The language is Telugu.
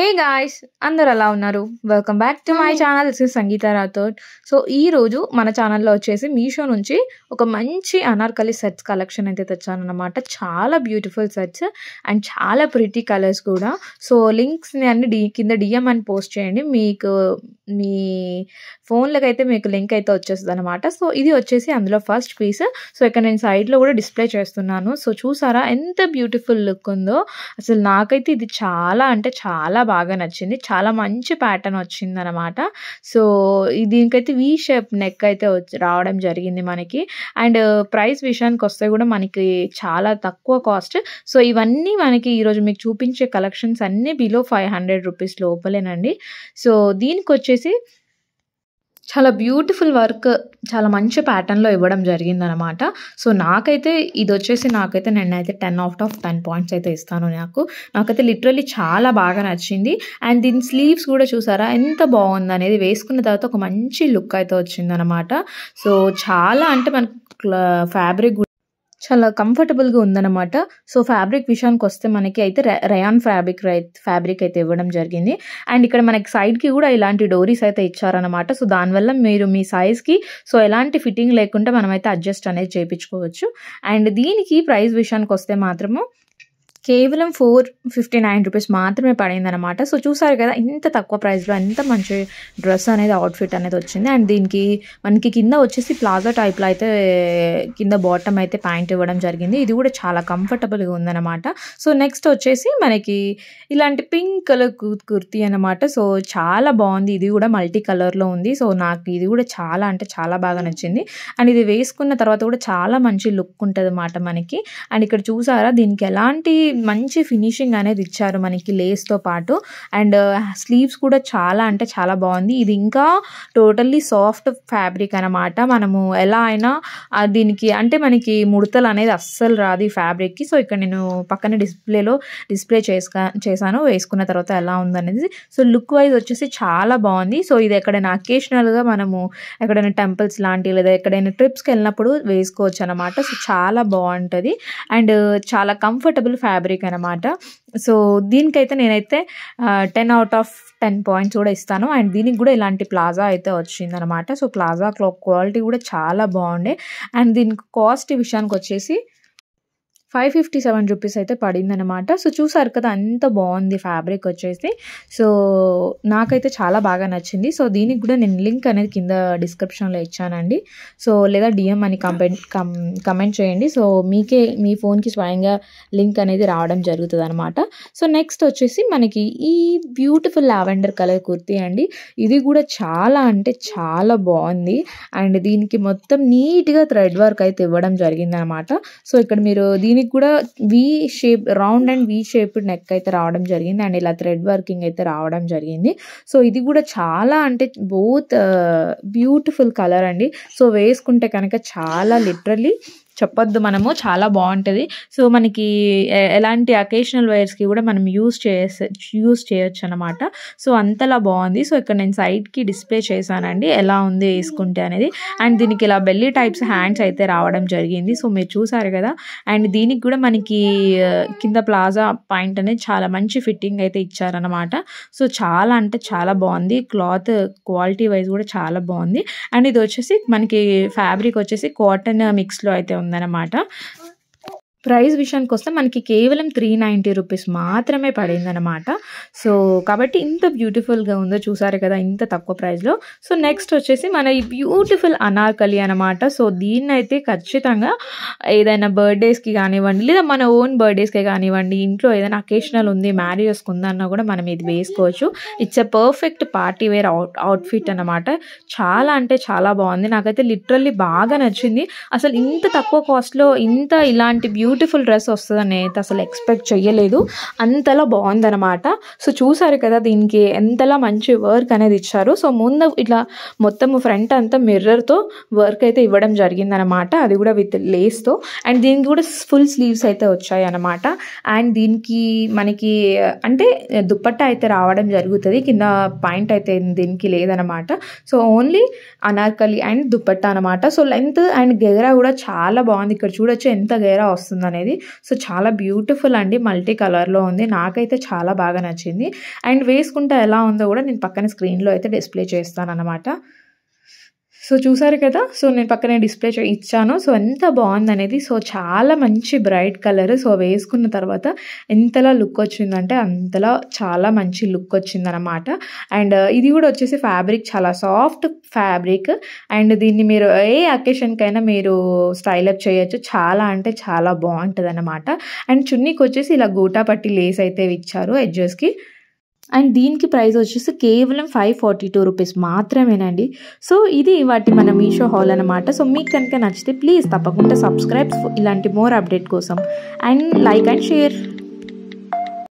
హే గాయ్స్, అందరు ఎలా ఉన్నారు? Welcome back to my channel. This is Sangeeta Rathod. So ఈ రోజు మన ఛానల్లో వచ్చేసి మీషో నుంచి ఒక మంచి అనార్కలి సెట్స్ కలెక్షన్ అయితే తెచ్చానన్నమాట. చాలా బ్యూటిఫుల్ సెట్స్ అండ్ చాలా ప్రిటీ కలర్స్ కూడా. సో లింక్స్ని అన్ని కింద డిఎం అని పోస్ట్ చేయండి, మీకు మీ ఫోన్లకు అయితే మీకు లింక్ అయితే వచ్చేస్తుంది అనమాట. సో ఇది వచ్చేసి అందులో ఫస్ట్ పీస్. సో ఇక్కడ నేను సైడ్లో కూడా డిస్ప్లే చేస్తున్నాను. సో చూసారా ఎంత బ్యూటిఫుల్ లుక్ ఉందో. అసలు నాకైతే ఇది చాలా అంటే చాలా బాగా నచ్చింది. చాలా మంచి ప్యాటర్న్ వచ్చింది అనమాట. సో దీనికైతే వీ షేప్ నెక్ అయితే రావడం జరిగింది మనకి. అండ్ ప్రైస్ విషయానికి వస్తే కూడా మనకి చాలా తక్కువ కాస్ట్. సో ఇవన్నీ మనకి ఈరోజు మీకు చూపించే కలెక్షన్స్ అన్నీ బిలో 500 రూపీస్ లోపలేనండి. సో దీనికి వచ్చేసి చాలా బ్యూటిఫుల్ వర్క్, చాలా మంచి ప్యాటర్న్లో ఇవ్వడం జరిగిందనమాట. సో నాకైతే ఇది వచ్చేసి నేనైతే 10/10 పాయింట్స్ అయితే ఇస్తాను. నాకైతే లిటరల్లీ చాలా బాగా నచ్చింది. అండ్ దీని స్లీవ్స్ కూడా చూసారా ఎంత బాగుంది అనేది. వేసుకున్న తర్వాత ఒక మంచి లుక్ అయితే వచ్చిందనమాట. సో చాలా అంటే మనకు ఫ్యాబ్రిక్ చాలా కంఫర్టబుల్గా ఉందన్నమాట. సో ఫ్యాబ్రిక్ విషయానికి వస్తే మనకి అయితే రయాన్ ఫ్యాబ్రిక్ అయితే ఇవ్వడం జరిగింది. అండ్ ఇక్కడ మనకి సైడ్కి కూడా ఇలాంటి డోరీస్ అయితే ఇచ్చారనమాట. సో దానివల్ల మీరు మీ సైజ్కి సో ఎలాంటి ఫిట్టింగ్ లేకుండా మనమైతే అడ్జస్ట్ అనేది చేయించుకోవచ్చు. అండ్ దీనికి ప్రైస్ విషయానికి వస్తే మాత్రము కేవలం 459 రూపీస్ మాత్రమే పడింది అనమాట. సో చూసారు కదా ఇంత తక్కువ ప్రైస్లో ఎంత మంచి డ్రెస్ అనేది అవుట్ఫిట్ అనేది వచ్చింది. అండ్ దీనికి మనకి కింద వచ్చేసి ప్లాజో టైప్లో అయితే కింద బాటమ్ అయితే ప్యాంట్ ఇవ్వడం జరిగింది. ఇది కూడా చాలా కంఫర్టబుల్గా ఉందన్నమాట. సో నెక్స్ట్ వచ్చేసి మనకి ఇలాంటి పింక్ కలర్ కుర్తీ అనమాట. సో చాలా బాగుంది. ఇది కూడా మల్టీ కలర్లో ఉంది. సో నాకు ఇది కూడా చాలా అంటే చాలా బాగా నచ్చింది. అండ్ ఇది వేసుకున్న తర్వాత కూడా చాలా మంచి లుక్ ఉంటుంది అన్నమాట మనకి. అండ్ ఇక్కడ చూసారా దీనికి ఎలాంటి మంచి ఫినిషింగ్ అనేది ఇచ్చారు మనకి లేస్తో పాటు. అండ్ స్లీవ్స్ కూడా చాలా అంటే చాలా బాగుంది. ఇది ఇంకా టోటల్లీ సాఫ్ట్ ఫ్యాబ్రిక్ అనమాట. మనము ఎలా అయినా దీనికి అంటే మనకి ముడతలు అనేది అస్సలు రాదు ఈ ఫ్యాబ్రిక్కి. సో ఇక్కడ నేను పక్కన డిస్ప్లే చేశాను వేసుకున్న తర్వాత ఎలా ఉందనేది. సో లుక్ వైజ్ వచ్చేసి చాలా బాగుంది. సో ఇది ఎక్కడైనా అకేషనల్గా మనము ఎక్కడైనా టెంపుల్స్ లాంటి లేదా ఎక్కడైనా ట్రిప్స్కి వెళ్ళినప్పుడు వేసుకోవచ్చు అనమాట. సో చాలా బాగుంటుంది అండ్ చాలా కంఫర్టబుల్ ఫ్యాబ్రిక్ అనమాట. సో దీనికైతే నేనైతే 10/10 పాయింట్స్ కూడా ఇస్తాను. అండ్ దీనికి కూడా ఇలాంటి ప్లాజా అయితే వచ్చిందనమాట. సో ప్లాజా క్వాలిటీ కూడా చాలా బాగుండే. అండ్ దీనికి కాస్ట్ విషయానికి వచ్చేసి 557 రూపీస్ అయితే పడిందనమాట. సో చూసారు కదా అంత బాగుంది ఫ్యాబ్రిక్ వచ్చేసి. సో నాకైతే చాలా బాగా నచ్చింది. సో దీనికి కూడా నేను లింక్ అనేది కింద డిస్క్రిప్షన్లో ఇచ్చానండి. సో లేదా డిఎం అని కమెంట్ చేయండి. సో మీ ఫోన్కి స్వయంగా లింక్ అనేది రావడం జరుగుతుంది అనమాట. సో నెక్స్ట్ వచ్చేసి మనకి ఈ బ్యూటిఫుల్ లావెండర్ కలర్ కుర్తీ అండి. ఇది కూడా చాలా అంటే చాలా బాగుంది. అండ్ దీనికి మొత్తం నీట్గా థ్రెడ్ వర్క్ అయితే ఇవ్వడం జరిగిందనమాట. సో ఇక్కడ మీరు దీనికి కూడా V shape round and V shape neck అయితే రావడం జరిగింది. అండ్ ఇలా థ్రెడ్ వర్కింగ్ అయితే రావడం జరిగింది. సో ఇది కూడా చాలా అంటే బోత్ బ్యూటిఫుల్ కలర్ అండి. సో వేసుకుంటే కనుక చాలా లిటరల్లీ చెప్పొద్దు మనము, చాలా బాగుంటుంది. సో మనకి ఎలాంటి అకేషనల్ వేర్స్కి కూడా మనం యూస్ చేయొచ్చు అనమాట. సో అంతలా బాగుంది. సో ఇక్కడ నేను సైడ్కి డిస్ప్లే చేశానండి ఎలా ఉంది వేసుకుంటే అనేది. అండ్ దీనికి ఇలా బెల్లీ టైప్స్ హ్యాండ్స్ అయితే రావడం జరిగింది. సో మీరు చూసారు కదా. అండ్ దీనికి కూడా మనకి కింద ప్లాజా పాయింట్ అనేది చాలా మంచి ఫిట్టింగ్ అయితే ఇచ్చారనమాట. సో చాలా అంటే చాలా బాగుంది. క్లాత్ క్వాలిటీ వైజ్ కూడా చాలా బాగుంది. అండ్ ఇది వచ్చేసి మనకి ఫ్యాబ్రిక్ వచ్చేసి కాటన్ మిక్స్లో అయితే ఉందన్నమాట. ప్రైస్ విషయానికి వస్తే మనకి కేవలం 390 రూపీస్ మాత్రమే పడిందనమాట. సో కాబట్టి ఇంత బ్యూటిఫుల్గా ఉందో చూసారు కదా ఇంత తక్కువ ప్రైస్లో. సో నెక్స్ట్ వచ్చేసి మన ఈ బ్యూటిఫుల్ అనార్కలి అనమాట. సో దీన్ని అయితే ఖచ్చితంగా ఏదైనా బర్త్డేస్కి కానివ్వండి లేదా మన ఓన్ బర్త్డేస్కే కానివ్వండి, ఇంట్లో ఏదైనా అకేషనల్ ఉంది మ్యారేజెస్కి ఉందన్నా కూడా మనం ఇది వేసుకోవచ్చు. It's a perfect party wear outfit అనమాట. చాలా అంటే చాలా బాగుంది. నాకైతే లిటరల్లీ బాగా నచ్చింది. అసలు ఇంత తక్కువ కాస్ట్లో ఇలాంటి బ్యూటిఫుల్ డ్రెస్ వస్తుందని అయితే అసలు ఎక్స్పెక్ట్ చేయలేదు. అంతలా బాగుందనమాట. సో చూసారు కదా దీనికి ఎంతలా మంచి వర్క్ అనేది ఇచ్చారు. సో ముందు ఇట్లా మొత్తం ఫ్రంట్ అంతా మిర్రర్తో వర్క్ అయితే ఇవ్వడం జరిగిందనమాట. అది కూడా విత్ లేస్తో. అండ్ దీనికి కూడా ఫుల్ స్లీవ్స్ అయితే వచ్చాయి అనమాట. అండ్ దీనికి మనకి అంటే దుప్పట్టా అయితే రావడం జరుగుతుంది. కింద పాయింట్ అయితే దీనికి లేదనమాట. So only anarkali and dupatta అనమాట. సో లెంత్ అండ్ గెరా కూడా చాలా బాగుంది. ఇక్కడ చూడొచ్చు ఎంత గెరా వస్తుంది వస్తుందనేది. సో చాలా బ్యూటిఫుల్ అండి, మల్టీ కలర్‌లో ఉంది. నాకైతే చాలా బాగా నచ్చింది. అండ్ వేసుకుంటే ఎలా ఉందో కూడా నేను పక్కన స్క్రీన్‌లో అయితే డిస్‌ప్లే చేస్తానన్నమాట. సో చూసారు కదా! సో నేను పక్కనే డిస్‌ప్లే ఇచ్చాను. సో ఎంత బావుందనేది. సో చాలా మంచి బ్రైట్ కలర్. సో వేసుకున్న తర్వాత ఎంతలా లుక్ వచ్చిందంటే అంతలా చాలా మంచి లుక్ వచ్చిందనమాట. అండ్ ఇది కూడా వచ్చేసి ఫ్యాబ్రిక్ చాలా సాఫ్ట్ ఫ్యాబ్రిక్. అండ్ దీన్ని మీరు ఏ అకేషన్‌కైనా మీరు స్టైల్ అప్ చేయొచ్చు. చాలా అంటే చాలా బావుంటదనమాట. అండ్ చున్నీకి వచ్చేసి ఇలా గూటా పట్టి లేస్ అయితే ఇచ్చారు ఎడ్జెస్‌కి. అండ్ దీనికి ప్రైస్ వచ్చేసి కేవలం 542 రూపీస్ మాత్రమేనండి. సో ఇది వాటి మన మీషో హాల్ అనమాట. సో మీకు కనుక నచ్చితే ప్లీజ్ తప్పకుండా సబ్స్క్రైబ్ ఇలాంటి మోర్ అప్డేట్ కోసం. And like and share.